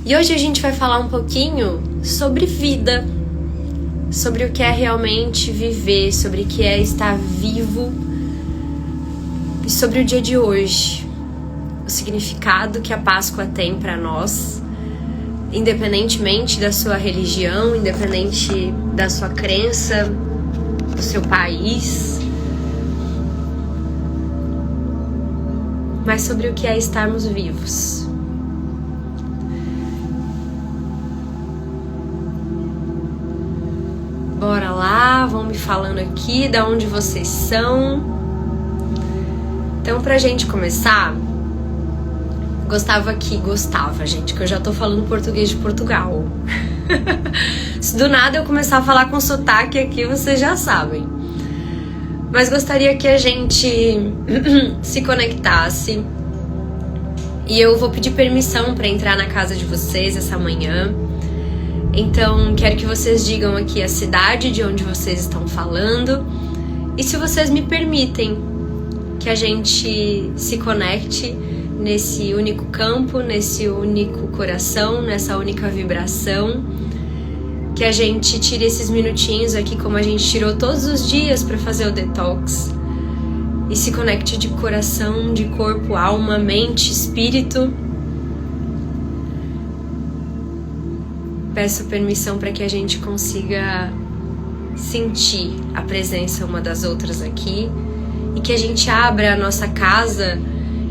E hoje a gente vai falar um pouquinho sobre vida, sobre o que é realmente viver, sobre o que é estar vivo e sobre o dia de hoje, o significado que a Páscoa tem para nós, independentemente da sua religião, independente da sua crença, do seu país, mas sobre o que é estarmos vivos. Bora lá, vão me falando aqui de onde vocês são. Então, pra gente começar, gostava, gente, que eu já tô falando português de Portugal. Se do nada eu começar a falar com sotaque aqui, vocês já sabem. Mas gostaria que a gente se conectasse. E eu vou pedir permissão para entrar na casa de vocês essa manhã. Então, quero que vocês digam aqui a cidade de onde vocês estão falando. E se vocês me permitem que a gente se conecte nesse único campo, nesse único coração, nessa única vibração, que a gente tire esses minutinhos aqui como a gente tirou todos os dias para fazer o detox e se conecte de coração, de corpo, alma, mente, espírito. Peço permissão para que a gente consiga sentir a presença uma das outras aqui e que a gente abra a nossa casa,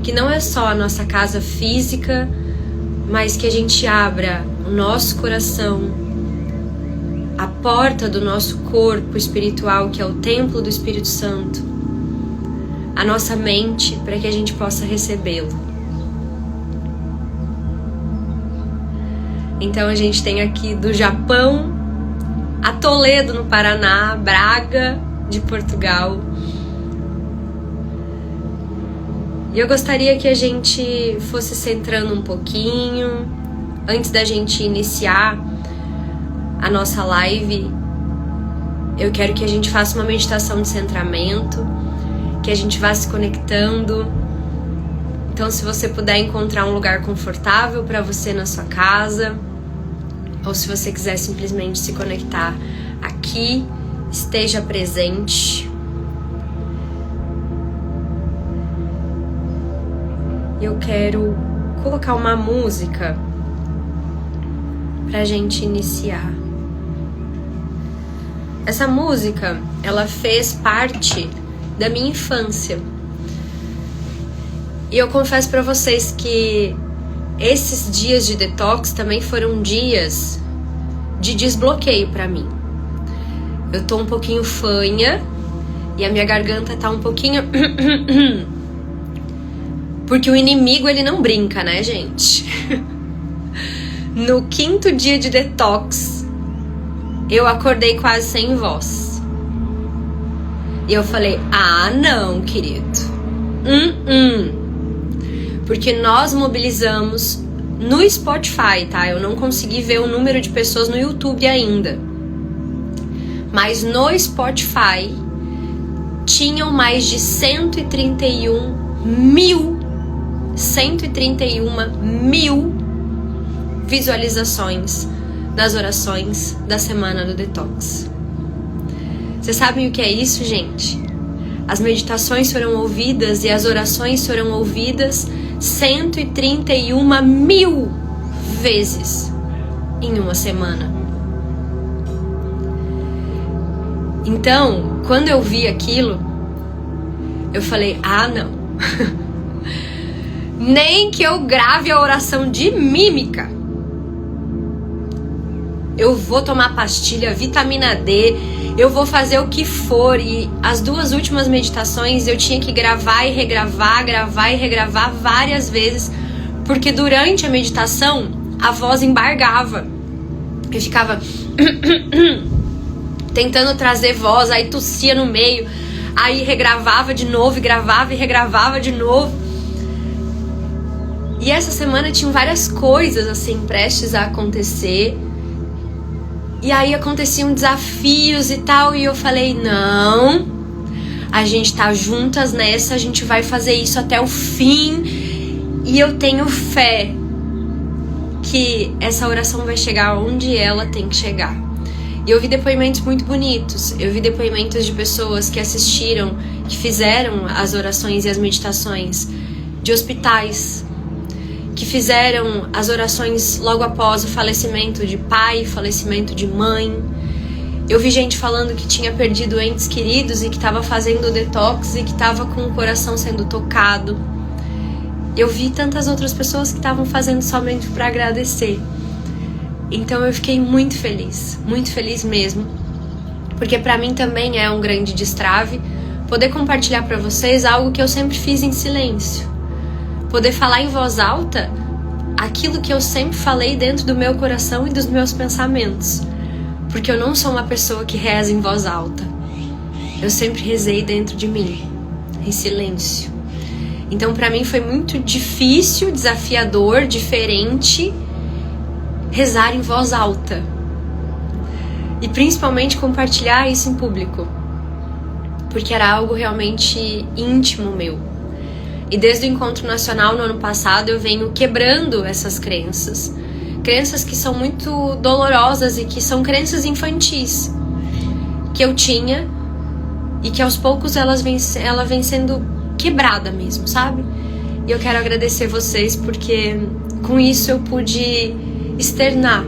que não é só a nossa casa física, mas que a gente abra o nosso coração, a porta do nosso corpo espiritual, que é o templo do Espírito Santo, a nossa mente, para que a gente possa recebê-lo. Então a gente tem aqui do Japão a Toledo, no Paraná, Braga, de Portugal. E eu gostaria que a gente fosse centrando um pouquinho, antes da gente iniciar a nossa live. Eu quero que a gente faça uma meditação de centramento, que a gente vá se conectando. Então, se você puder encontrar um lugar confortável para você na sua casa, ou se você quiser simplesmente se conectar aqui, esteja presente. Eu quero colocar uma música pra gente iniciar. Essa música, ela fez parte da minha infância. E eu confesso pra vocês que esses dias de detox também foram dias de desbloqueio pra mim. Eu tô um pouquinho fanha e a minha garganta tá um pouquinho... Porque o inimigo, ele não brinca, né, gente? No 5º dia de detox, eu acordei quase sem voz. E eu falei, não, querido. Porque nós mobilizamos no Spotify, tá? Eu não consegui ver o número de pessoas no YouTube ainda. Mas no Spotify tinham mais de 131 mil visualizações das orações da semana do detox. Vocês sabem o que é isso, gente? As meditações foram ouvidas e as orações foram ouvidas 131 mil vezes em uma semana. Então, quando eu vi aquilo, eu falei, não. Nem que eu grave a oração de mímica. Eu vou tomar pastilha, vitamina D, eu vou fazer o que for. E as 2 últimas meditações eu tinha que gravar e regravar várias vezes, porque durante a meditação a voz embargava. Eu ficava tentando trazer voz, aí tossia no meio, aí regravava de novo, e gravava e regravava de novo. E essa semana tinham várias coisas assim prestes a acontecer. E aí aconteciam desafios e tal, e eu falei, não, a gente tá juntas nessa, a gente vai fazer isso até o fim. E eu tenho fé que essa oração vai chegar onde ela tem que chegar. E eu vi depoimentos muito bonitos. Eu vi depoimentos de pessoas que assistiram, que fizeram as orações e as meditações de hospitais, que fizeram as orações logo após o falecimento de pai, falecimento de mãe. Eu vi gente falando que tinha perdido entes queridos e que estava fazendo detox e que estava com o coração sendo tocado. Eu vi tantas outras pessoas que estavam fazendo somente para agradecer. Então eu fiquei muito feliz mesmo, porque para mim também é um grande destrave poder compartilhar para vocês algo que eu sempre fiz em silêncio. Poder falar em voz alta aquilo que eu sempre falei dentro do meu coração e dos meus pensamentos. Porque eu não sou uma pessoa que reza em voz alta. Eu sempre rezei dentro de mim, em silêncio. Então pra mim foi muito difícil, desafiador, diferente rezar em voz alta. E principalmente compartilhar isso em público. Porque era algo realmente íntimo meu. E desde o Encontro Nacional no ano passado eu venho quebrando essas crenças. Crenças que são muito dolorosas e que são crenças infantis. Que eu tinha e que aos poucos ela vem sendo quebrada mesmo, sabe? E eu quero agradecer vocês porque com isso eu pude externar.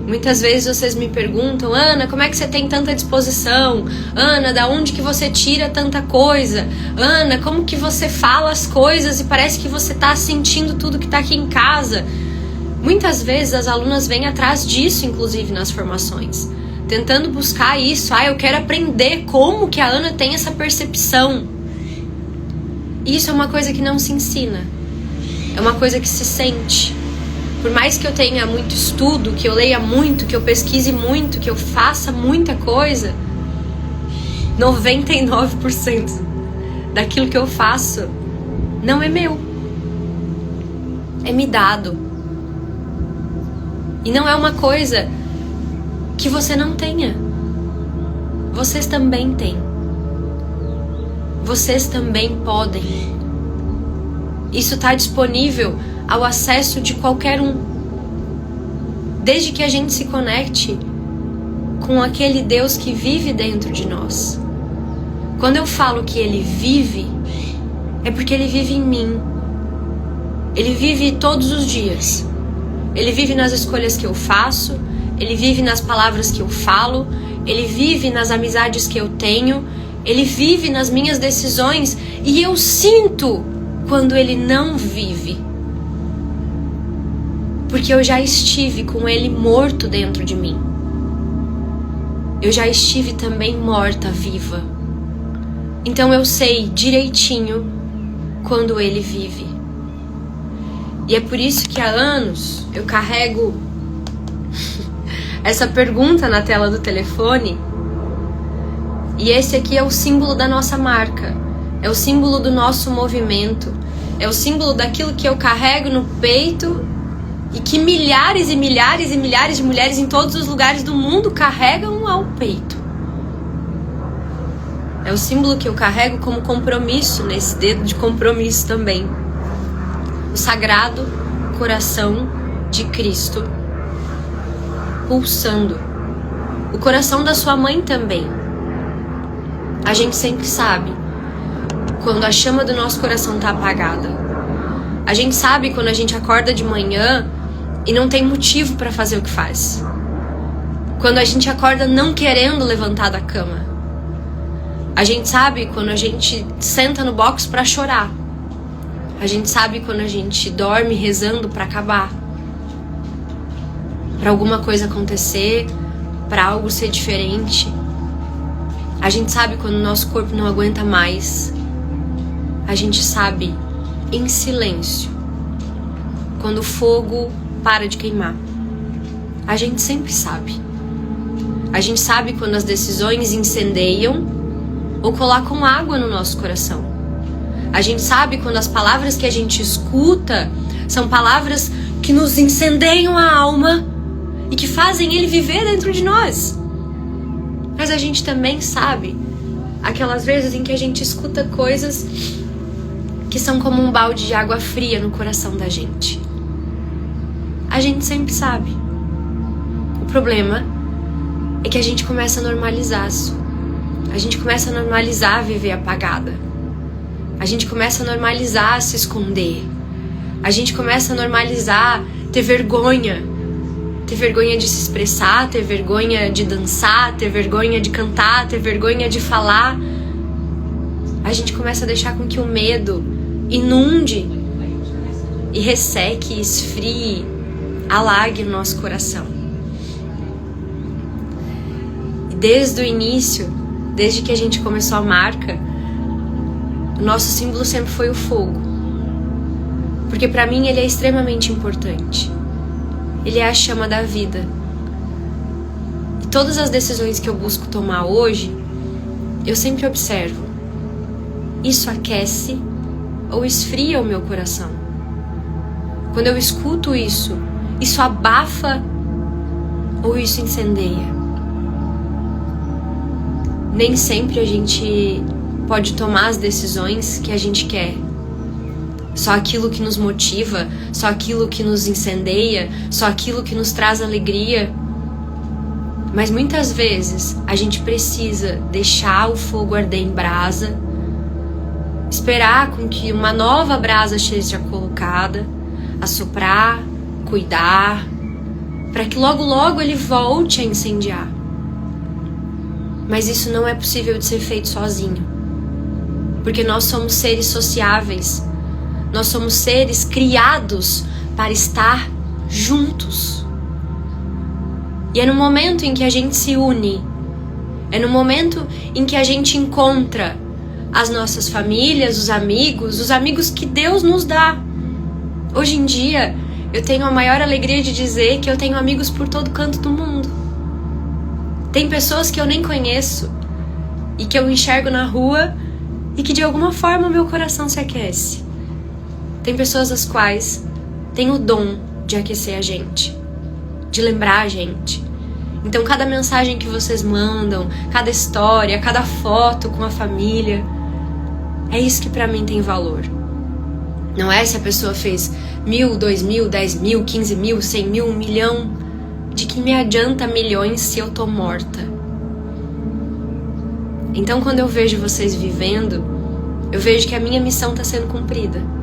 Muitas vezes vocês me perguntam: Ana, como é que você tem tanta disposição? Ana, da onde que você tira tanta coisa? Ana, como que você fala as coisas e parece que você tá sentindo tudo que tá aqui em casa? Muitas vezes as alunas vêm atrás disso, inclusive nas formações, tentando buscar isso. Eu quero aprender como que a Ana tem essa percepção. Isso é uma coisa que não se ensina, é uma coisa que se sente. Por mais que eu tenha muito estudo, que eu leia muito, que eu pesquise muito, que eu faça muita coisa, 99% daquilo que eu faço não é meu. É me dado. E não é uma coisa que você não tenha. Vocês também têm. Vocês também podem. Isso está disponível ao acesso de qualquer um. Desde que a gente se conecte com aquele Deus que vive dentro de nós. Quando eu falo que Ele vive, é porque Ele vive em mim. Ele vive todos os dias. Ele vive nas escolhas que eu faço, Ele vive nas palavras que eu falo, Ele vive nas amizades que eu tenho, Ele vive nas minhas decisões, e eu sinto quando Ele não vive. Porque eu já estive com Ele morto dentro de mim. Eu já estive também morta, viva. Então eu sei direitinho quando Ele vive. E é por isso que há anos eu carrego essa pergunta na tela do telefone. E esse aqui é o símbolo da nossa marca. É o símbolo do nosso movimento. É o símbolo daquilo que eu carrego no peito e que milhares e milhares e milhares de mulheres em todos os lugares do mundo carregam ao peito. É o símbolo que eu carrego como compromisso, nesse dedo de compromisso também. O Sagrado Coração de Cristo pulsando. O coração da sua mãe também. A gente sempre sabe quando a chama do nosso coração tá apagada. A gente sabe quando a gente acorda de manhã e não tem motivo para fazer o que faz. Quando a gente acorda não querendo levantar da cama. A gente sabe quando a gente senta no box para chorar. A gente sabe quando a gente dorme rezando para acabar. Para alguma coisa acontecer, para algo ser diferente. A gente sabe quando o nosso corpo não aguenta mais. A gente sabe em silêncio quando o fogo para de queimar. A gente sempre sabe. A gente sabe quando as decisões incendeiam ou colocam água no nosso coração. A gente sabe quando as palavras que a gente escuta são palavras que nos incendeiam a alma e que fazem Ele viver dentro de nós. Mas a gente também sabe aquelas vezes em que a gente escuta coisas que são como um balde de água fria no coração da gente. a gente sempre sabe. O problema é que a gente começa a normalizar isso. A gente começa a normalizar viver apagada. A gente começa a normalizar se esconder. A gente começa a normalizar ter vergonha. Ter vergonha de se expressar, ter vergonha de dançar, ter vergonha de cantar, ter vergonha de falar. A gente começa a deixar com que o medo inunde e resseque, esfrie, alague o nosso coração. E desde o início, desde que a gente começou a marca, o nosso símbolo sempre foi o fogo. Porque pra mim ele é extremamente importante. Ele é a chama da vida. E todas as decisões que eu busco tomar hoje, eu sempre observo: isso aquece ou esfria o meu coração? Quando eu escuto isso, isso abafa ou isso incendeia? Nem sempre a gente pode tomar as decisões que a gente quer. Só aquilo que nos motiva, só aquilo que nos incendeia, só aquilo que nos traz alegria. Mas muitas vezes a gente precisa deixar o fogo arder em brasa, esperar com que uma nova brasa seja colocada, assoprar, cuidar, para que logo logo ele volte a incendiar. Mas isso não é possível de ser feito sozinho, porque nós somos seres sociáveis. Nós somos seres criados para estar juntos. E é no momento em que a gente se une, é no momento em que a gente encontra as nossas famílias, os amigos que Deus nos dá. Hoje em dia, eu tenho a maior alegria de dizer que eu tenho amigos por todo canto do mundo. Tem pessoas que eu nem conheço e que eu enxergo na rua e que de alguma forma o meu coração se aquece. Tem pessoas as quais têm o dom de aquecer a gente, de lembrar a gente. Então cada mensagem que vocês mandam, cada história, cada foto com a família, é isso que pra mim tem valor. Não é se a pessoa fez 1.000, 2.000, 10.000, 15.000, 100.000, 1 milhão. De que me adianta milhões se eu tô morta? Então quando eu vejo vocês vivendo, eu vejo que a minha missão tá sendo cumprida.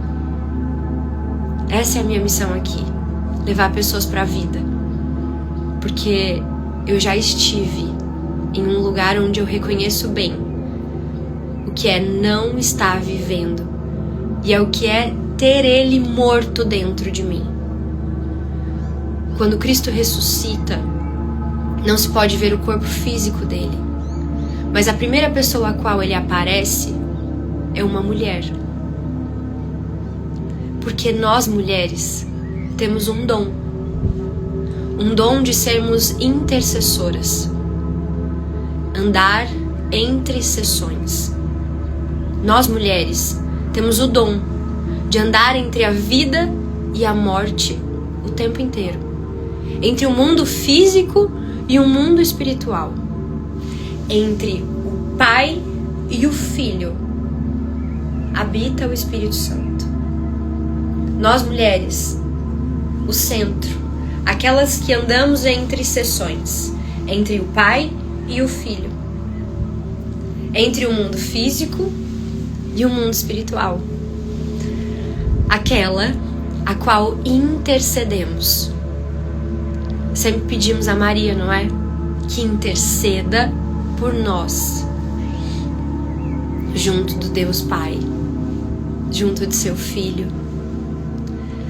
Essa é a minha missão aqui, levar pessoas para a vida. Porque eu já estive em um lugar onde eu reconheço bem o que é não estar vivendo e é o que é ter ele morto dentro de mim. Quando Cristo ressuscita, não se pode ver o corpo físico dele, mas a primeira pessoa a qual ele aparece é uma mulher. Porque nós, mulheres, temos um dom de sermos intercessoras, andar entre sessões. Nós, mulheres, temos o dom de andar entre a vida e a morte o tempo inteiro, entre o mundo físico e o mundo espiritual, entre o Pai e o Filho. Habita o Espírito Santo. Nós, mulheres, o centro, aquelas que andamos entre sessões, entre o Pai e o Filho, entre o mundo físico e o mundo espiritual, aquela a qual intercedemos. Sempre pedimos a Maria, não é? Que interceda por nós, junto do Deus Pai, junto de seu Filho.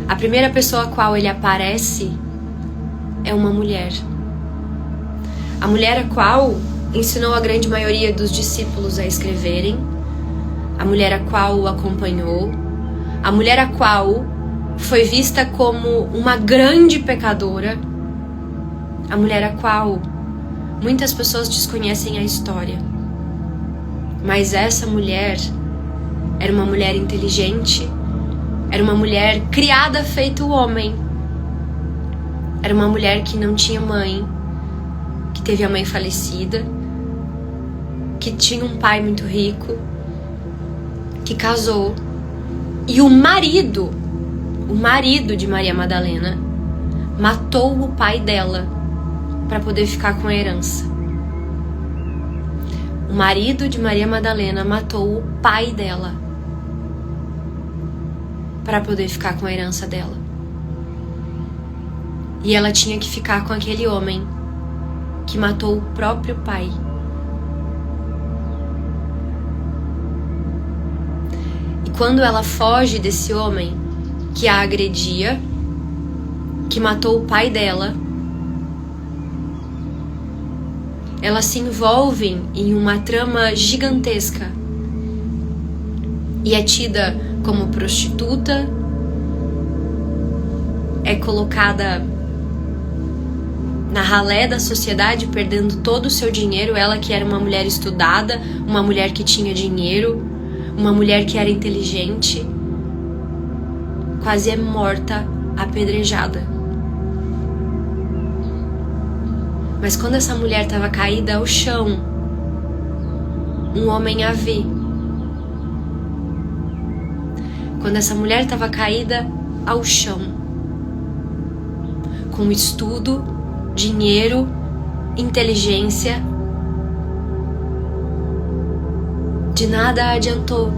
A primeira pessoa a qual ele aparece é uma mulher. A mulher a qual ensinou a grande maioria dos discípulos a escreverem, a mulher a qual o acompanhou, a mulher a qual foi vista como uma grande pecadora, a mulher a qual muitas pessoas desconhecem a história. Mas essa mulher era uma mulher inteligente, era uma mulher criada feito homem, era uma mulher que não tinha mãe, que teve a mãe falecida, que tinha um pai muito rico, que casou, e o marido de Maria Madalena matou o pai dela para poder ficar com a herança. O marido de Maria Madalena matou o pai dela para poder ficar com a herança dela. E ela tinha que ficar com aquele homem que matou o próprio pai. E quando ela foge desse homem que a agredia, que matou o pai dela, ela se envolve em uma trama gigantesca e é tida como prostituta, é colocada na ralé da sociedade, perdendo todo o seu dinheiro. Ela que era uma mulher estudada, uma mulher que tinha dinheiro, uma mulher que era inteligente, quase é morta, apedrejada. Mas quando essa mulher estava caída ao chão, um homem a vê. Quando essa mulher estava caída ao chão, com estudo, dinheiro, inteligência, de nada adiantou.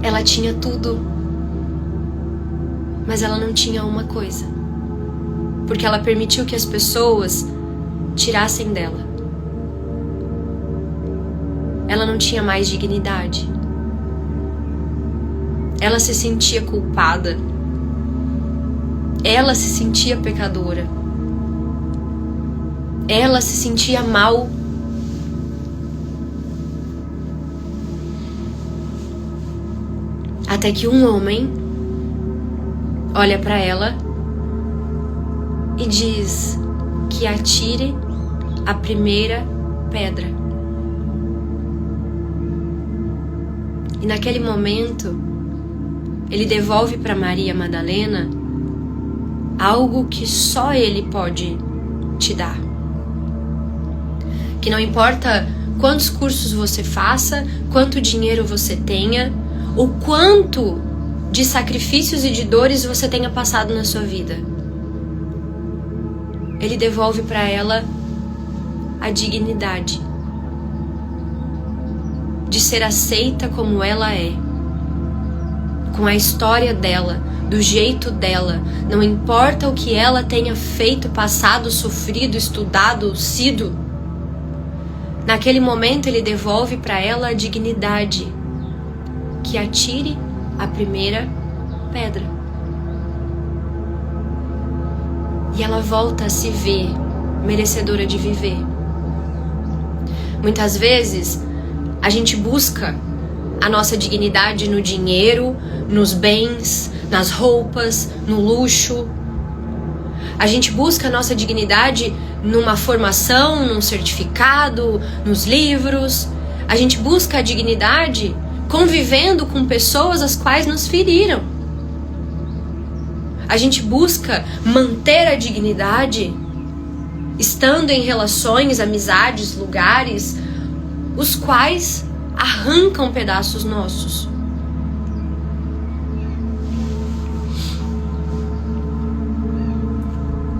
Ela tinha tudo, mas ela não tinha uma coisa, porque ela permitiu que as pessoas tirassem dela. Ela não tinha mais dignidade. Ela se sentia culpada. Ela se sentia pecadora. Ela se sentia mal. Até que um homem olha para ela e diz que atire a primeira pedra. E naquele momento, ele devolve para Maria Madalena algo que só ele pode te dar. Que não importa quantos cursos você faça, quanto dinheiro você tenha, o quanto de sacrifícios e de dores você tenha passado na sua vida. Ele devolve para ela a dignidade de ser aceita como ela é, com a história dela, do jeito dela. Não importa o que ela tenha feito, passado, sofrido, estudado, sido. Naquele momento ele devolve para ela a dignidade, que atire a primeira pedra. E ela volta a se ver merecedora de viver. Muitas vezes a gente busca a nossa dignidade no dinheiro, nos bens, nas roupas, no luxo. A gente busca a nossa dignidade numa formação, num certificado, nos livros. A gente busca a dignidade convivendo com pessoas as quais nos feriram. A gente busca manter a dignidade estando em relações, amizades, lugares, os quais arrancam pedaços nossos.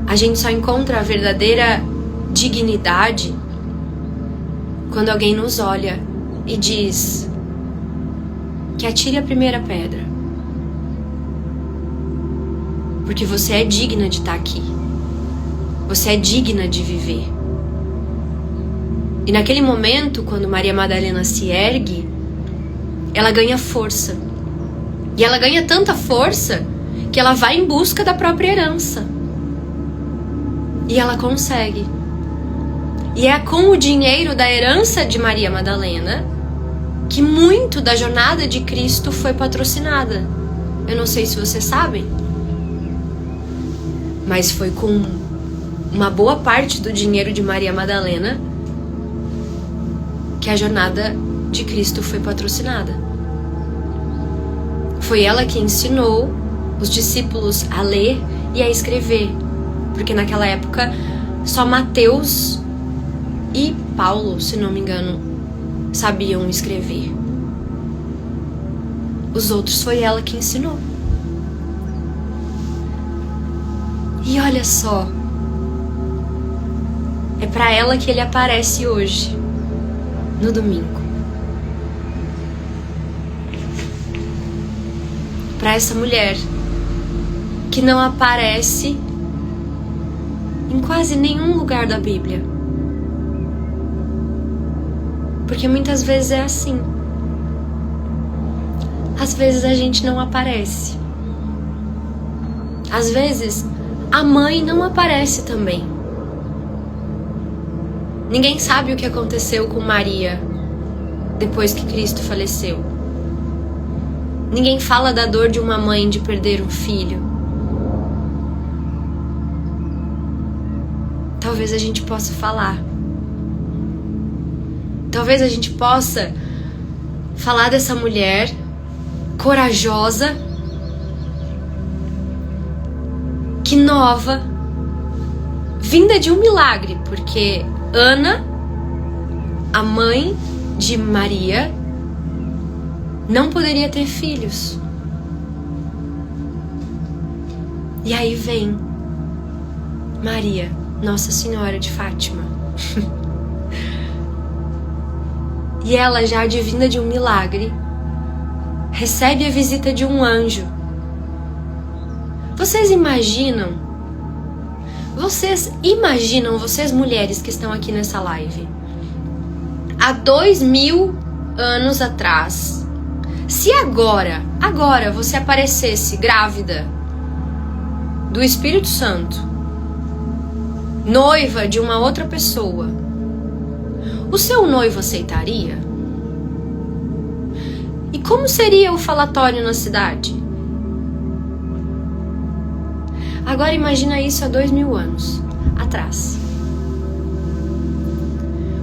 A gente só encontra a verdadeira dignidade quando alguém nos olha e diz que atire a primeira pedra, porque você é digna de estar aqui, você é digna de viver. E naquele momento, quando Maria Madalena se ergue, ela ganha força. E ela ganha tanta força que ela vai em busca da própria herança. E ela consegue. E é com o dinheiro da herança de Maria Madalena que muito da jornada de Cristo foi patrocinada. Eu não sei se vocês sabem, mas foi com uma boa parte do dinheiro de Maria Madalena que a jornada de Cristo foi patrocinada. Foi ela que ensinou os discípulos a ler e a escrever, porque naquela época só Mateus e Paulo, se não me engano, sabiam escrever. Os outros foi ela que ensinou. E olha só, é para ela que ele aparece hoje, no domingo. Para essa mulher que não aparece em quase nenhum lugar da Bíblia. Porque muitas vezes é assim. Às vezes a gente não aparece. Às vezes a mãe não aparece também. Ninguém sabe o que aconteceu com Maria depois que Cristo faleceu. Ninguém fala da dor de uma mãe de perder um filho. Talvez a gente possa falar. Talvez a gente possa falar dessa mulher corajosa, que nova, vinda de um milagre, porque Ana, a mãe de Maria, não poderia ter filhos. E aí vem Maria, Nossa Senhora de Fátima. E ela, já advinda de um milagre, recebe a visita de um anjo. Vocês imaginam, vocês mulheres que estão aqui nessa live, há 2000 anos atrás, se agora você aparecesse grávida do Espírito Santo, noiva de uma outra pessoa, o seu noivo aceitaria? E como seria o falatório na cidade? Agora imagina isso há 2000 anos atrás.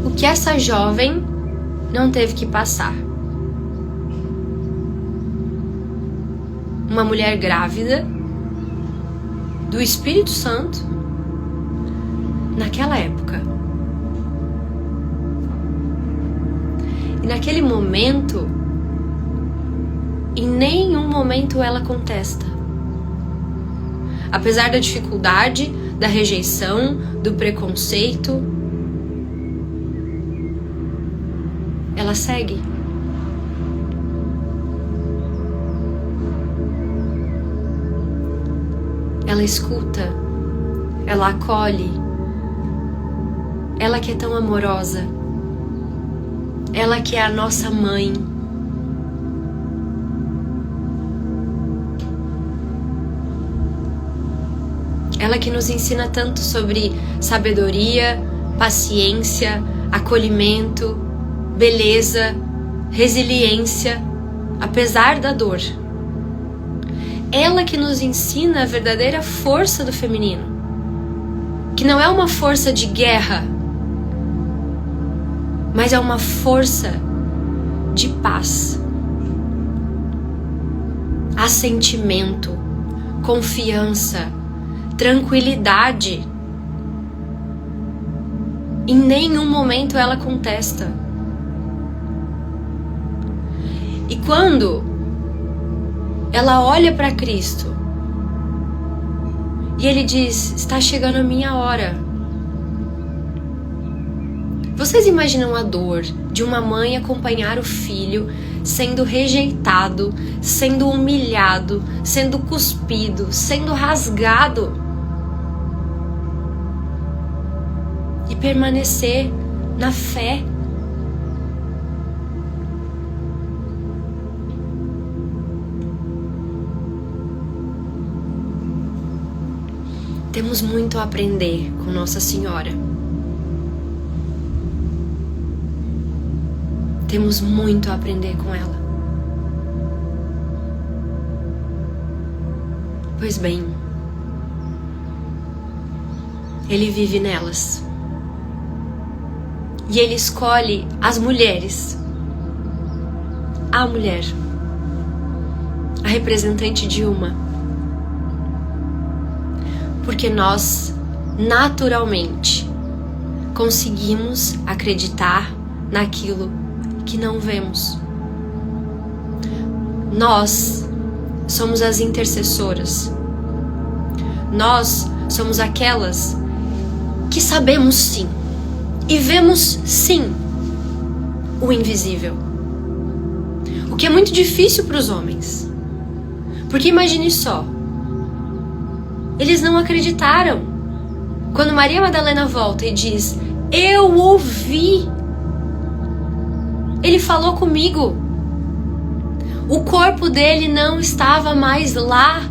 O que essa jovem não teve que passar? Uma mulher grávida do Espírito Santo naquela época. E naquele momento, em nenhum momento ela contesta. Apesar da dificuldade, da rejeição, do preconceito, ela segue. Ela escuta, ela acolhe, ela que é tão amorosa, ela que é a nossa mãe. Ela que nos ensina tanto sobre sabedoria, paciência, acolhimento, beleza, resiliência, apesar da dor. Ela que nos ensina a verdadeira força do feminino, que não é uma força de guerra, mas é uma força de paz, assentimento, confiança, tranquilidade. Em nenhum momento ela contesta. E quando ela olha para Cristo e ele diz: está chegando a minha hora. Vocês imaginam a dor de uma mãe acompanhar o filho sendo rejeitado, sendo humilhado, sendo cuspido, sendo rasgado, e permanecer na fé? Temos muito a aprender com Nossa Senhora. Temos muito a aprender com ela. Pois bem, Ele vive nelas. E Ele escolhe as mulheres. A mulher, a representante de uma. Porque nós, naturalmente, conseguimos acreditar naquilo que não vemos. Nós somos as intercessoras. Nós somos aquelas que sabemos sim e vemos sim o invisível. O que é muito difícil para os homens. Porque imagine só, eles não acreditaram. Quando Maria Madalena volta e diz: eu ouvi, ele falou comigo. O corpo dele não estava mais lá.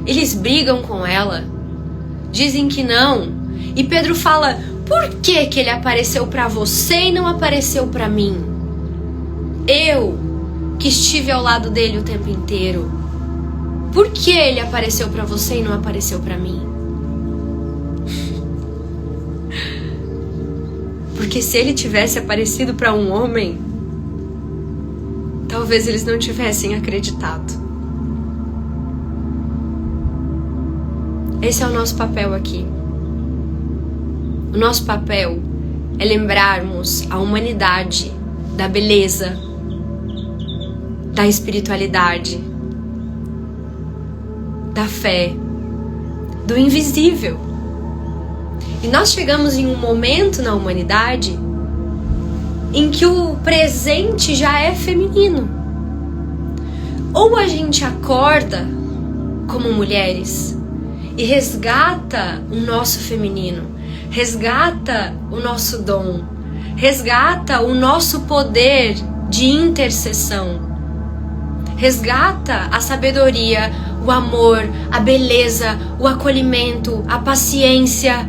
Eles brigam com ela, dizem que não. E Pedro fala: por que que ele apareceu para você e não apareceu para mim? Eu, que estive ao lado dele o tempo inteiro. Por que ele apareceu para você e não apareceu para mim? Porque se ele tivesse aparecido para um homem, talvez eles não tivessem acreditado. Esse é o nosso papel aqui. O nosso papel é lembrarmos a humanidade da beleza, da espiritualidade, da fé, do invisível. E nós chegamos em um momento na humanidade em que o presente já é feminino. Ou a gente acorda como mulheres e resgata o nosso feminino, resgata o nosso dom, resgata o nosso poder de intercessão, resgata a sabedoria, o amor, a beleza, o acolhimento, a paciência,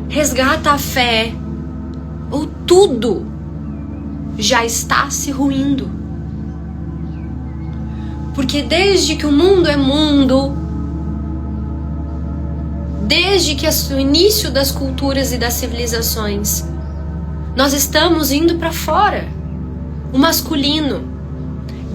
resgata a fé, ou tudo já está se ruindo. Porque desde que o mundo é mundo, desde que o início das culturas e das civilizações, nós estamos indo para fora. O masculino,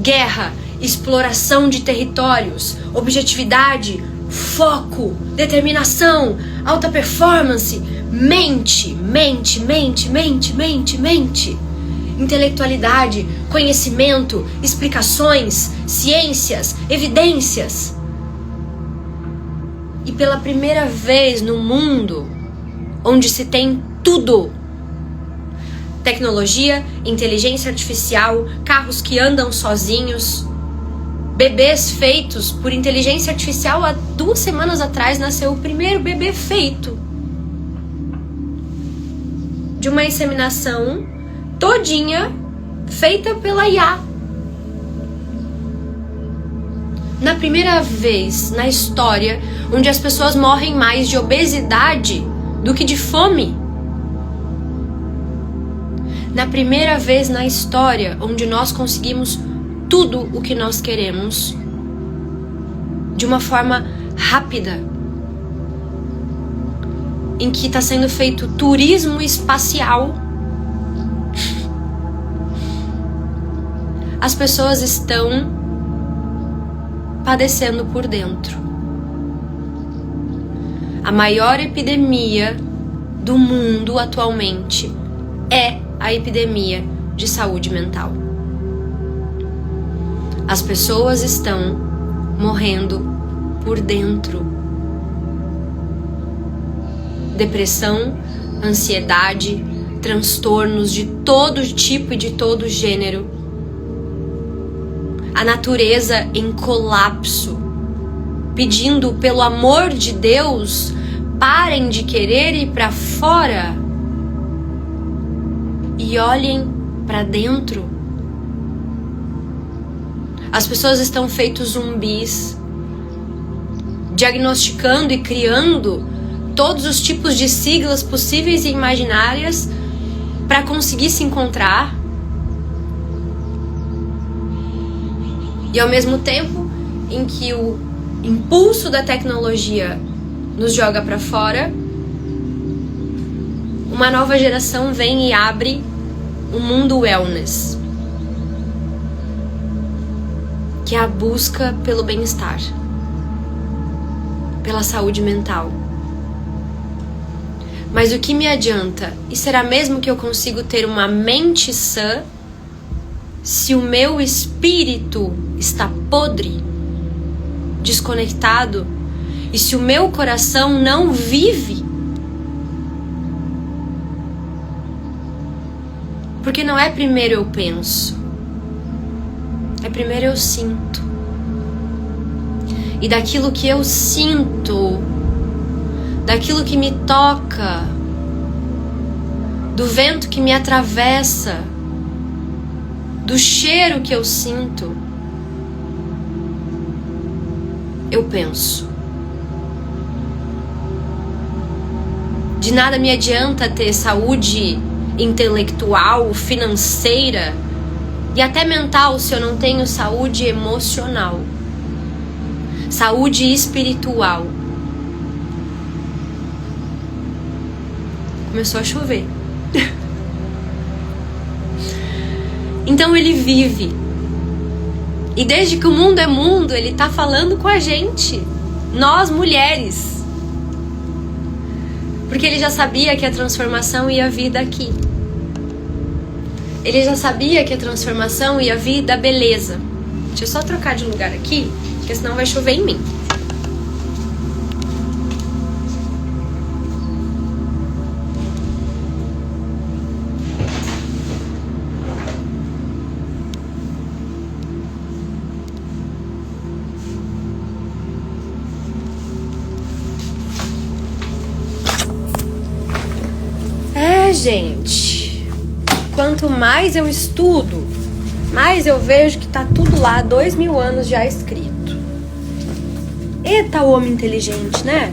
guerra, exploração de territórios, objetividade, foco, determinação, alta performance, mente, intelectualidade, conhecimento, explicações, ciências, evidências. E pela primeira vez no mundo, onde se tem tudo, tecnologia, inteligência artificial, carros que andam sozinhos, bebês feitos por inteligência artificial. Há 2 semanas atrás nasceu o primeiro bebê feito de uma inseminação todinha feita pela IA. Na primeira vez na história onde as pessoas morrem mais de obesidade do que de fome. Na primeira vez na história onde nós conseguimos tudo o que nós queremos de uma forma rápida, em que está sendo feito turismo espacial. As pessoas estão padecendo por dentro. A maior epidemia do mundo atualmente é a epidemia de saúde mental. As pessoas estão morrendo por dentro. Depressão, ansiedade, transtornos de todo tipo e de todo gênero. A natureza em colapso, pedindo pelo amor de Deus, parem de querer ir para fora e olhem para dentro. As pessoas estão feitos zumbis, diagnosticando e criando todos os tipos de siglas possíveis e imaginárias para conseguir se encontrar. E ao mesmo tempo em que o impulso da tecnologia nos joga para fora, uma nova geração vem e abre o mundo wellness, que é a busca pelo bem-estar, pela saúde mental. Mas o que me adianta? E será mesmo que eu consigo ter uma mente sã se o meu espírito está podre, desconectado? E se o meu coração não vive, porque não é primeiro eu penso, é primeiro eu sinto. E daquilo que eu sinto, daquilo que me toca, do vento que me atravessa, do cheiro que eu sinto, eu penso. De nada me adianta ter saúde intelectual, financeira e até mental se eu não tenho saúde emocional, saúde espiritual. Começou a chover. Então ele vive. E desde que o mundo é mundo, ele tá falando com a gente, nós mulheres. Porque ele já sabia que a transformação ia vir daqui. Ele já sabia que a transformação ia vir da beleza. Deixa eu só trocar de lugar aqui, porque senão vai chover em mim. Gente, quanto mais eu estudo, mais eu vejo que tá tudo lá, 2000 anos já escrito. Eita, homem inteligente, né?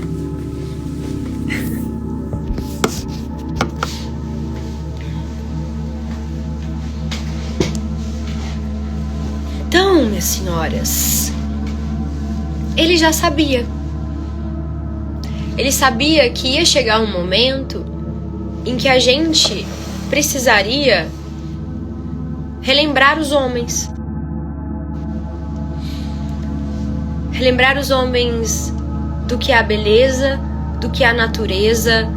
Então, minhas senhoras, ele já sabia. Ele sabia que ia chegar um momento em que a gente precisaria relembrar os homens. Relembrar os homens do que é a beleza, do que é a natureza,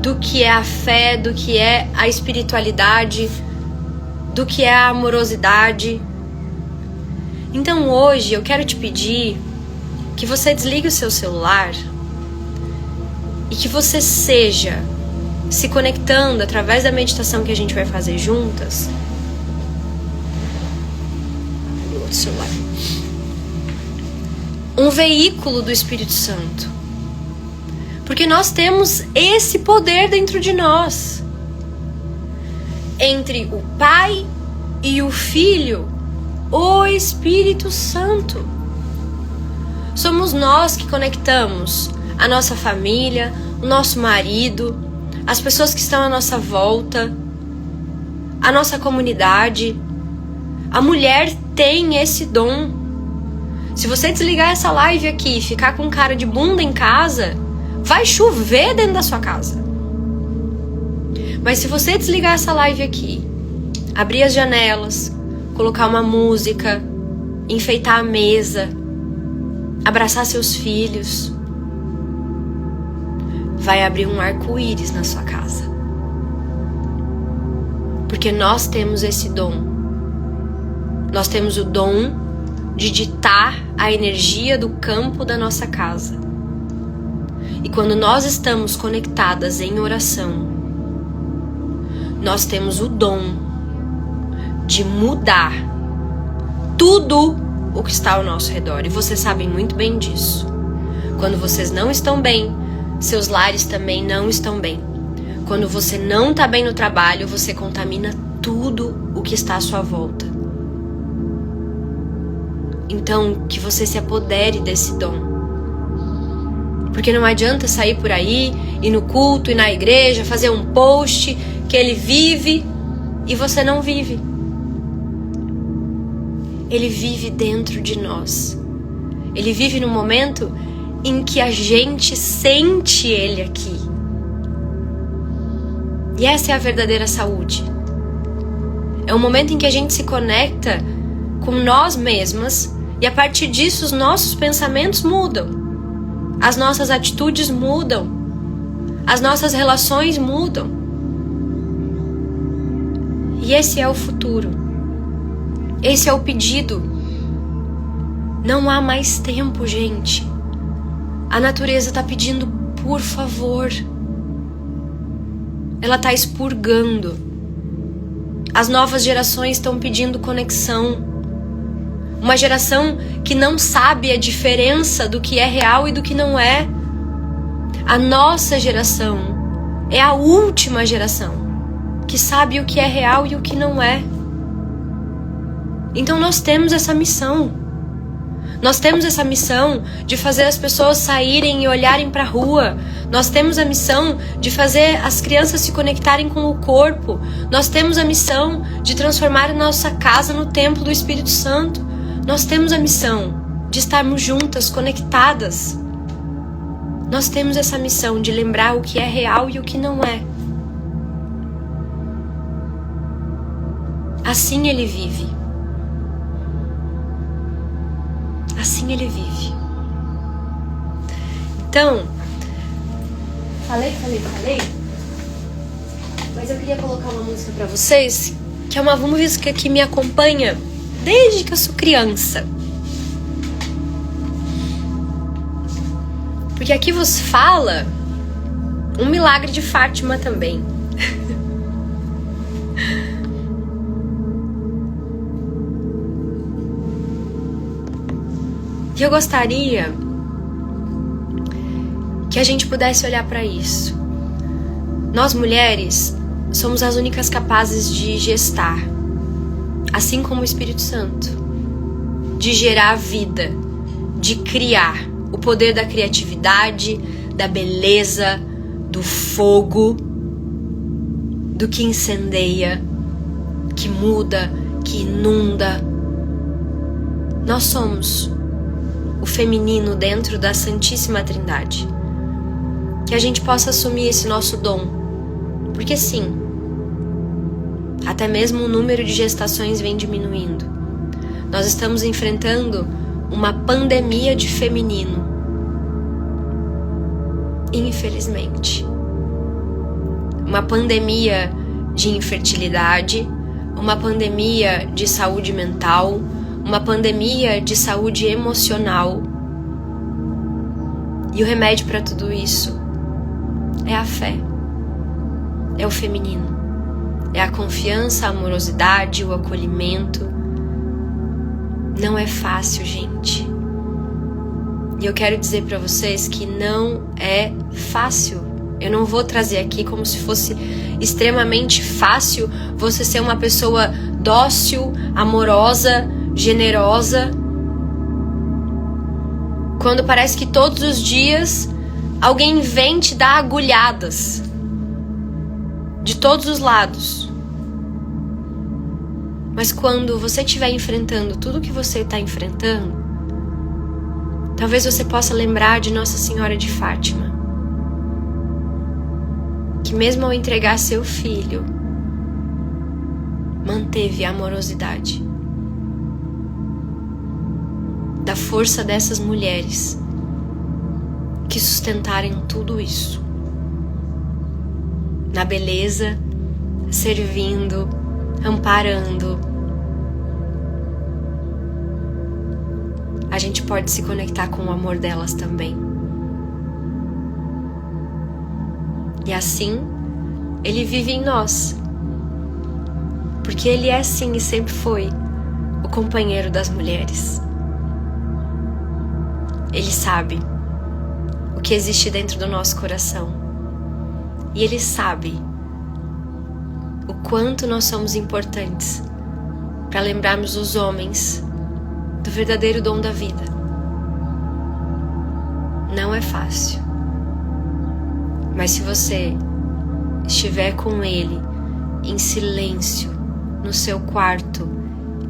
do que é a fé, do que é a espiritualidade, do que é a amorosidade. Então hoje eu quero te pedir que você desligue o seu celular e que você seja, se conectando através da meditação que a gente vai fazer juntas. O outro celular. Um veículo do Espírito Santo. Porque nós temos esse poder dentro de nós. Entre o Pai e o Filho, o Espírito Santo. Somos nós que conectamos a nossa família, o nosso marido, as pessoas que estão à nossa volta, a nossa comunidade. A mulher tem esse dom. Se você desligar essa live aqui e ficar com cara de bunda em casa, vai chover dentro da sua casa. Mas se você desligar essa live aqui, abrir as janelas, colocar uma música, enfeitar a mesa, abraçar seus filhos, vai abrir um arco-íris na sua casa. Porque nós temos esse dom. Nós temos o dom de ditar a energia do campo da nossa casa. E quando nós estamos conectadas em oração, nós temos o dom de mudar tudo o que está ao nosso redor. E vocês sabem muito bem disso. Quando vocês não estão bem, seus lares também não estão bem. Quando você não está bem no trabalho, você contamina tudo o que está à sua volta. Então, que você se apodere desse dom. Porque não adianta sair por aí, ir no culto, ir na igreja, fazer um post que ele vive e você não vive. Ele vive dentro de nós. Ele vive no momento em que a gente sente ele aqui. E essa é a verdadeira saúde. É um momento em que a gente se conecta com nós mesmas e a partir disso os nossos pensamentos mudam. As nossas atitudes mudam. As nossas relações mudam. E esse é o futuro. Esse é o pedido. Não há mais tempo, gente. A natureza está pedindo, por favor. Ela está expurgando. As novas gerações estão pedindo conexão. Uma geração que não sabe a diferença do que é real e do que não é. A nossa geração é a última geração que sabe o que é real e o que não é. Então nós temos essa missão. Nós temos essa missão de fazer as pessoas saírem e olharem para a rua. Nós temos a missão de fazer as crianças se conectarem com o corpo. Nós temos a missão de transformar a nossa casa no templo do Espírito Santo. Nós temos a missão de estarmos juntas, conectadas. Nós temos essa missão de lembrar o que é real e o que não é. Assim ele vive. Assim ele vive. Então, falei, mas eu queria colocar uma música pra vocês, que é uma música que me acompanha desde que eu sou criança. Porque aqui vos fala um milagre de Fátima também. E eu gostaria que a gente pudesse olhar para isso. Nós mulheres somos as únicas capazes de gestar, assim como o Espírito Santo, de gerar vida, de criar. O poder da criatividade, da beleza, do fogo, do que incendeia, que muda, que inunda. Nós somos o feminino dentro da Santíssima Trindade. Que a gente possa assumir esse nosso dom. Porque sim, até mesmo o número de gestações vem diminuindo. Nós estamos enfrentando uma pandemia de feminino. Infelizmente. Uma pandemia de infertilidade, uma pandemia de saúde mental, uma pandemia de saúde emocional. E o remédio para tudo isso é a fé, é o feminino, é a confiança, a amorosidade, o acolhimento. Não é fácil, gente. E eu quero dizer para vocês que não é fácil. Eu não vou trazer aqui como se fosse extremamente fácil você ser uma pessoa dócil, amorosa, generosa, quando parece que todos os dias alguém vem te dar agulhadas de todos os lados. Mas quando você estiver enfrentando tudo que você está enfrentando, talvez você possa lembrar de Nossa Senhora de Fátima, que mesmo ao entregar seu filho, manteve a amorosidade. Da força dessas mulheres que sustentaram tudo isso. Na beleza, servindo, amparando. A gente pode se conectar com o amor delas também. E assim, ele vive em nós. Porque ele é sim e sempre foi o companheiro das mulheres. Ele sabe o que existe dentro do nosso coração. E ele sabe o quanto nós somos importantes para lembrarmos os homens do verdadeiro dom da vida. Não é fácil. Mas se você estiver com ele em silêncio no seu quarto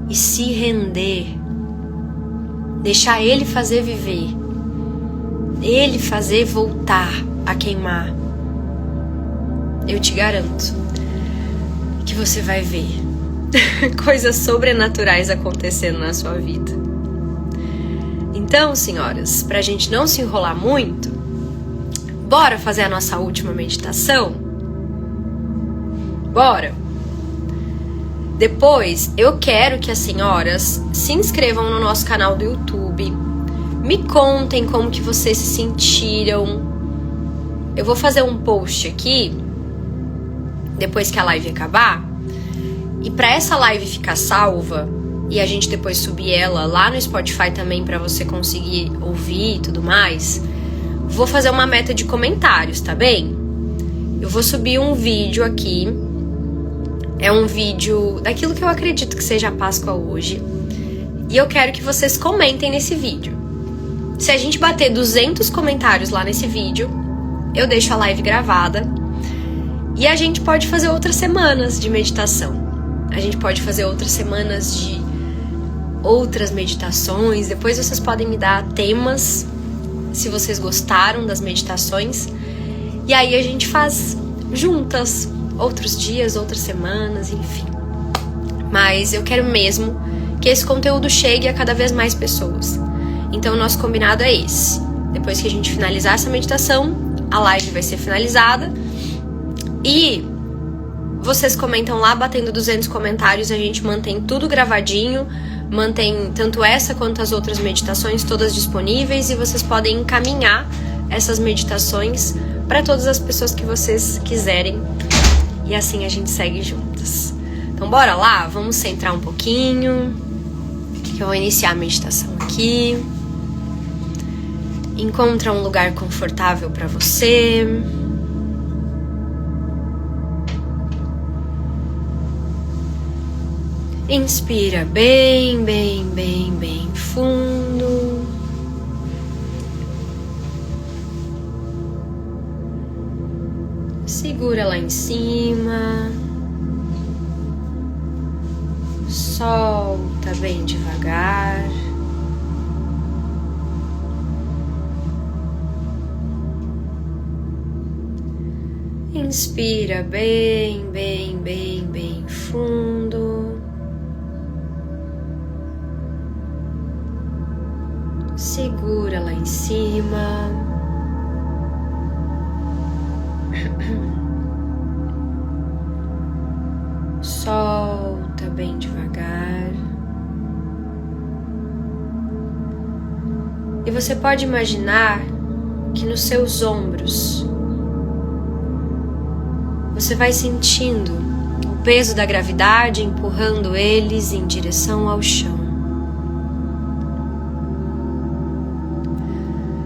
e se render, deixar ele fazer viver, ele fazer voltar a queimar, eu te garanto que você vai ver coisas sobrenaturais acontecendo na sua vida. Então, senhoras, pra gente não se enrolar muito, bora fazer a nossa última meditação? Bora! Depois, eu quero que as senhoras se inscrevam no nosso canal do YouTube, Me contem como que vocês se sentiram. Eu vou fazer um post aqui, depois que a live acabar. E para essa live ficar salva, e a gente depois subir ela lá no Spotify também para você conseguir ouvir e tudo mais, vou fazer uma meta de comentários, tá bem? Eu vou subir um vídeo aqui. É um vídeo daquilo que eu acredito que seja a Páscoa hoje. E eu quero que vocês comentem nesse vídeo. Se a gente bater 200 comentários lá nesse vídeo, eu deixo a live gravada. E a gente pode fazer outras semanas de meditação. A gente pode fazer outras semanas de outras meditações. Depois vocês podem me dar temas, se vocês gostaram das meditações. E aí a gente faz juntas, outros dias, outras semanas, enfim. Mas eu quero mesmo que esse conteúdo chegue a cada vez mais pessoas. Então o nosso combinado é esse. Depois que a gente finalizar essa meditação, a live vai ser finalizada. E vocês comentam lá, batendo 200 comentários, a gente mantém tudo gravadinho, mantém tanto essa quanto as outras meditações todas disponíveis, e vocês podem encaminhar essas meditações para todas as pessoas que vocês quiserem, e assim a gente segue juntas. Então bora lá, vamos centrar um pouquinho, que eu vou iniciar a meditação aqui. Encontra um lugar confortável para você. Inspira bem, bem, bem, bem fundo. Segura lá em cima. Solta bem devagar. Inspira bem, bem, bem, bem fundo. Segura lá em cima. Solta bem devagar. E você pode imaginar que nos seus ombros você vai sentindo o peso da gravidade empurrando eles em direção ao chão.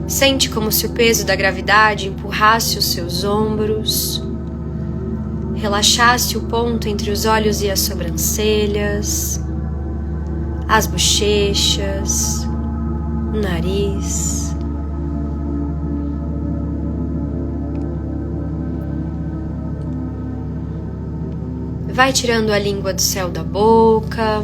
Sente como se o peso da gravidade empurrasse os seus ombros, relaxasse o ponto entre os olhos e as sobrancelhas, as bochechas, o nariz. Vai tirando a língua do céu da boca.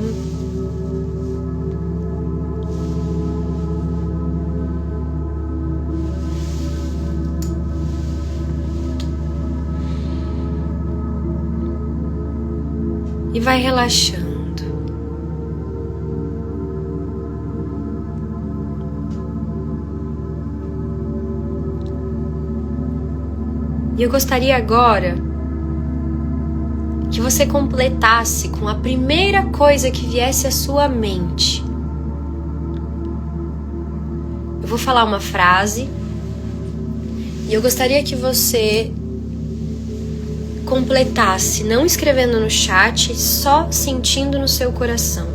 E vai relaxando. E eu gostaria agora que você completasse com a primeira coisa que viesse à sua mente. Eu vou falar uma frase e eu gostaria que você completasse, não escrevendo no chat, só sentindo no seu coração.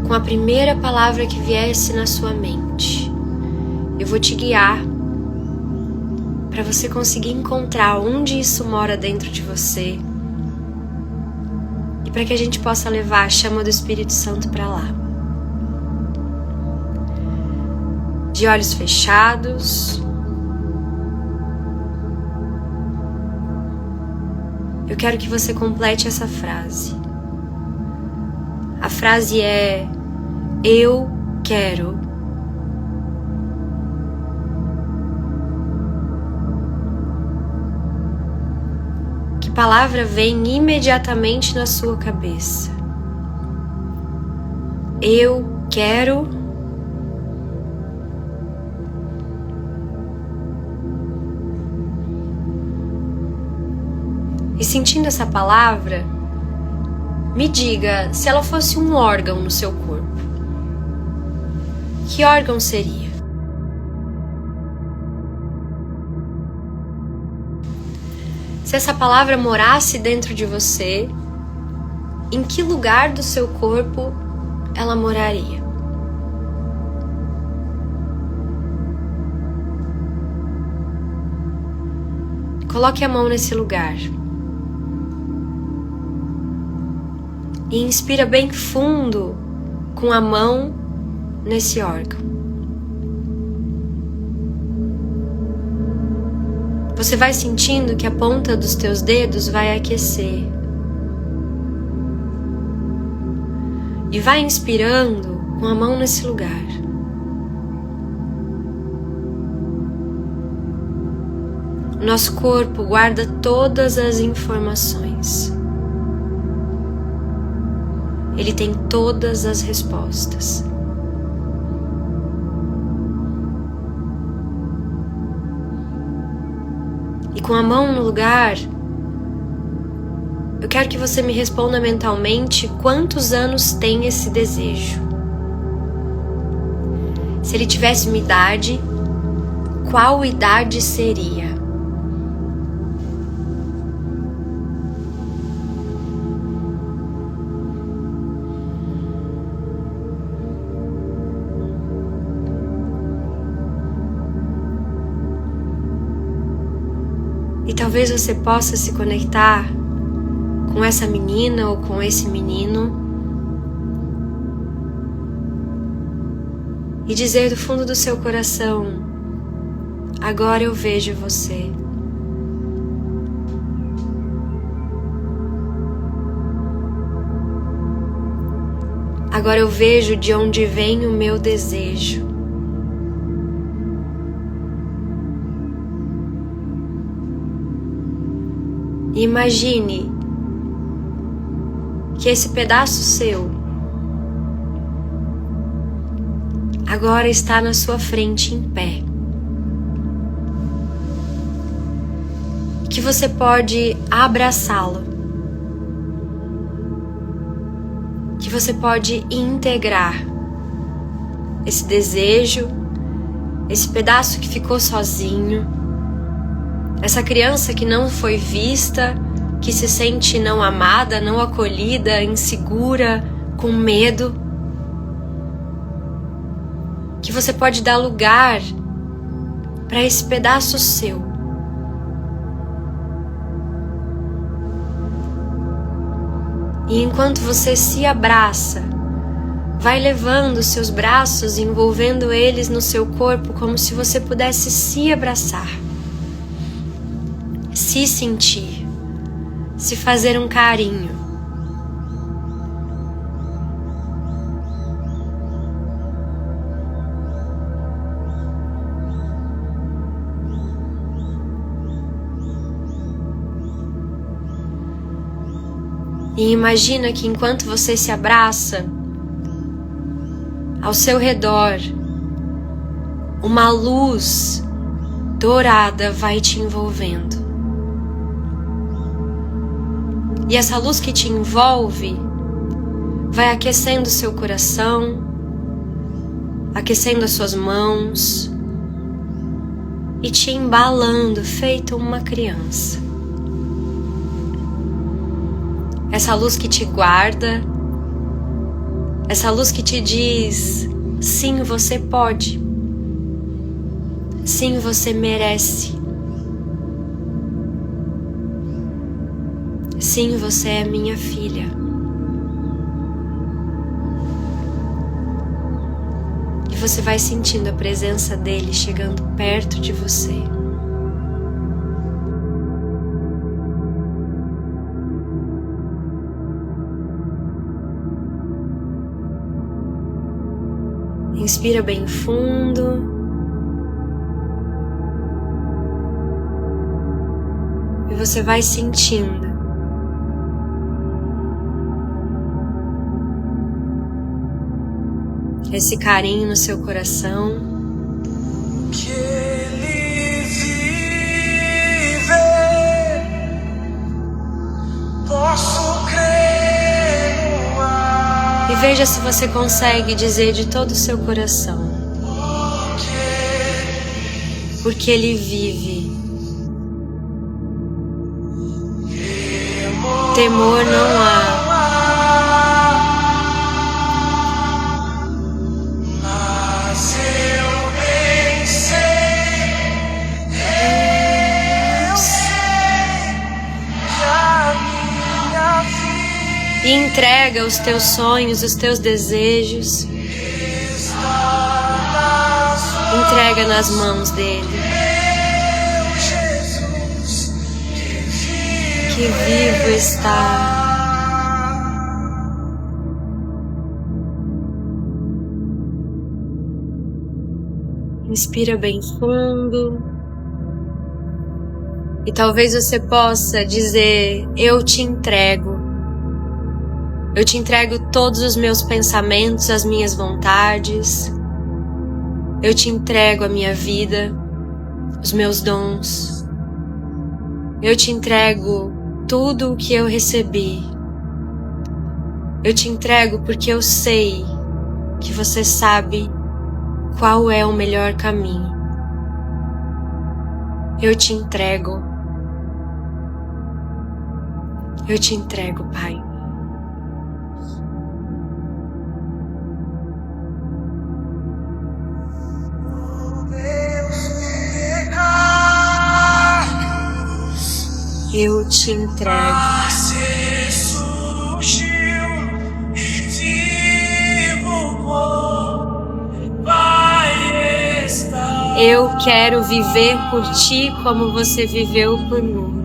Com a primeira palavra que viesse na sua mente, eu vou te guiar para você conseguir encontrar onde isso mora dentro de você e para que a gente possa levar a chama do Espírito Santo para lá. De olhos fechados, eu quero que você complete essa frase. A frase é: eu quero. Que palavra vem imediatamente na sua cabeça? Eu quero. E sentindo essa palavra, Me diga, se ela fosse um órgão no seu corpo, que órgão seria? Se essa palavra morasse dentro de você, em que lugar do seu corpo ela moraria? Coloque a mão nesse lugar. E inspira bem fundo com a mão nesse órgão. Você vai sentindo que a ponta dos teus dedos vai aquecer. E vai inspirando com a mão nesse lugar. Nosso corpo guarda todas as informações. Ele tem todas as respostas. E com a mão no lugar, eu quero que você me responda mentalmente quantos anos tem esse desejo. Se ele tivesse uma idade, qual idade seria? E talvez você possa se conectar com essa menina ou com esse menino e dizer do fundo do seu coração: agora eu vejo você. Agora eu vejo de onde vem o meu desejo. E imagine que esse pedaço seu agora está na sua frente em pé. Que você pode abraçá-lo. Que você pode integrar esse desejo, esse pedaço que ficou sozinho, essa criança que não foi vista, que se sente não amada, não acolhida, insegura, com medo. Que você pode dar lugar para esse pedaço seu. E enquanto você se abraça, vai levando seus braços, envolvendo eles no seu corpo, como se você pudesse se abraçar. Se sentir, se fazer um carinho. E imagina que enquanto você se abraça, ao seu redor, uma luz dourada vai te envolvendo. E essa luz que te envolve vai aquecendo seu coração, aquecendo as suas mãos e te embalando feito uma criança. Essa luz que te guarda, essa luz que te diz: sim, você pode, sim, você merece. Sim, você é minha filha. E você vai sentindo a presença dele chegando perto de você. Inspira bem fundo. E você vai sentindo esse carinho no seu coração. Que ele vive, posso crer E veja se você consegue dizer de todo o seu coração. Porque Ele vive. Temor não há. E entrega os teus sonhos, os teus desejos. Entrega nas mãos dele. Que vivo está. Inspira bem fundo. E talvez você possa dizer: eu te entrego. Eu te entrego todos os meus pensamentos, as minhas vontades. Eu te entrego a minha vida, os meus dons. Eu te entrego tudo o que eu recebi. Eu te entrego porque eu sei que você sabe qual é o melhor caminho. Eu te entrego. Eu te entrego, Pai. Eu te entrego. Eu quero viver por ti como você viveu por mim.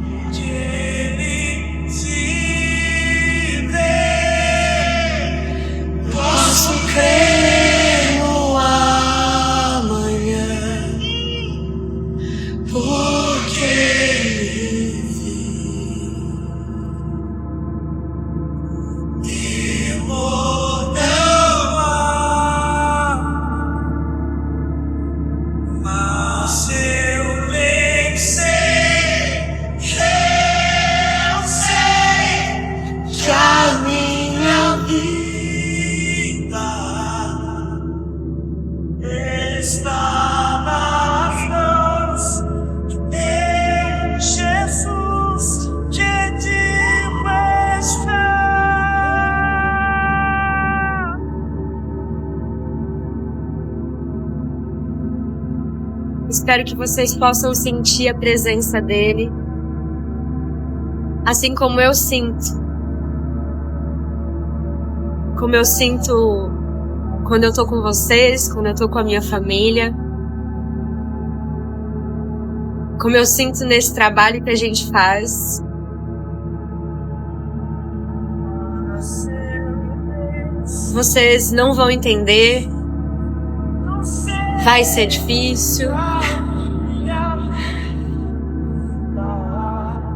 Posso crer no amanhã, porque espero que vocês possam sentir a presença dele, assim como eu sinto. Como eu sinto quando eu tô com vocês, quando eu tô com a minha família. Como eu sinto nesse trabalho que a gente faz. Vocês não vão entender. Vai ser difícil.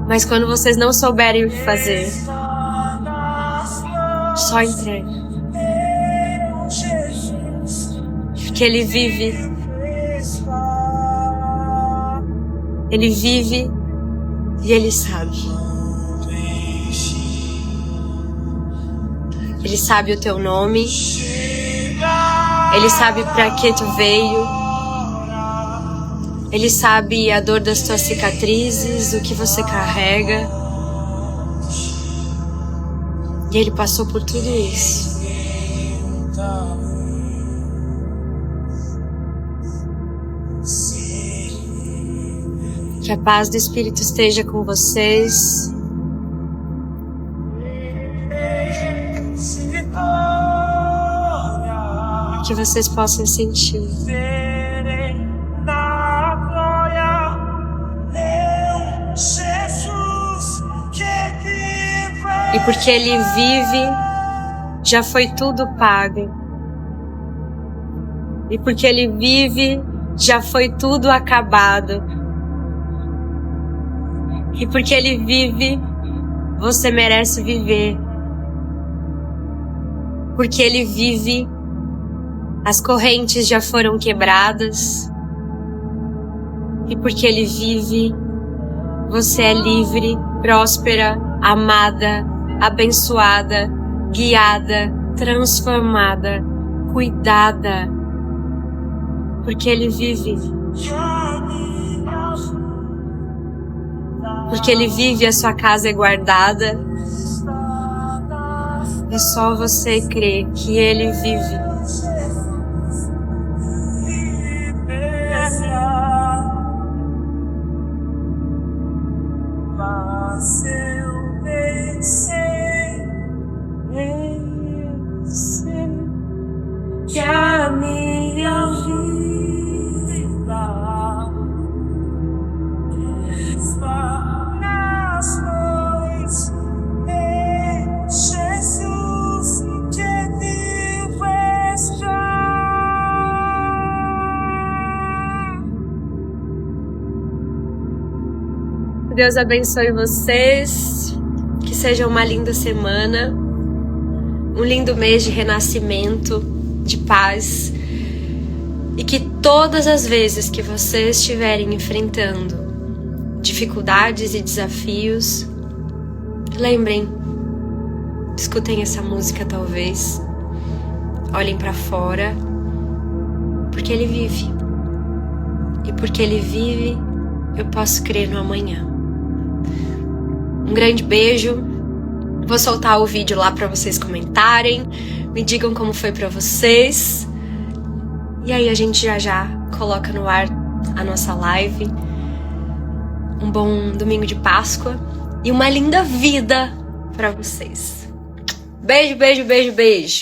Mas quando vocês não souberem o que fazer, só entregue. Porque Ele vive. Ele vive e Ele sabe. Ele sabe o teu nome. Ele sabe pra que tu veio. Ele sabe a dor das tuas cicatrizes, o que você carrega. E Ele passou por tudo isso. Que a paz do Espírito esteja com vocês. Que vocês possam sentir. E porque Ele vive, já foi tudo pago. E porque Ele vive, já foi tudo acabado. E porque Ele vive, você merece viver. Porque Ele vive, as correntes já foram quebradas. E porque Ele vive, você é livre, próspera, amada, abençoada, guiada, transformada, cuidada, porque Ele vive. Porque Ele vive, a sua casa é guardada. É só você crer que Ele vive. Mas eu pensei em você, que a minha vida está nas mãos de Jesus, que vivo está. Deus abençoe vocês, que seja uma linda semana, um lindo mês de renascimento, de paz, e que todas as vezes que vocês estiverem enfrentando dificuldades e desafios, lembrem, escutem essa música talvez, olhem para fora, porque Ele vive, e porque Ele vive, eu posso crer no amanhã. Um grande beijo. Vou soltar o vídeo lá para vocês comentarem. Me digam como foi para vocês. E aí a gente já coloca no ar a nossa live. Um bom domingo de Páscoa e uma linda vida para vocês. Beijo, beijo, beijo, beijo.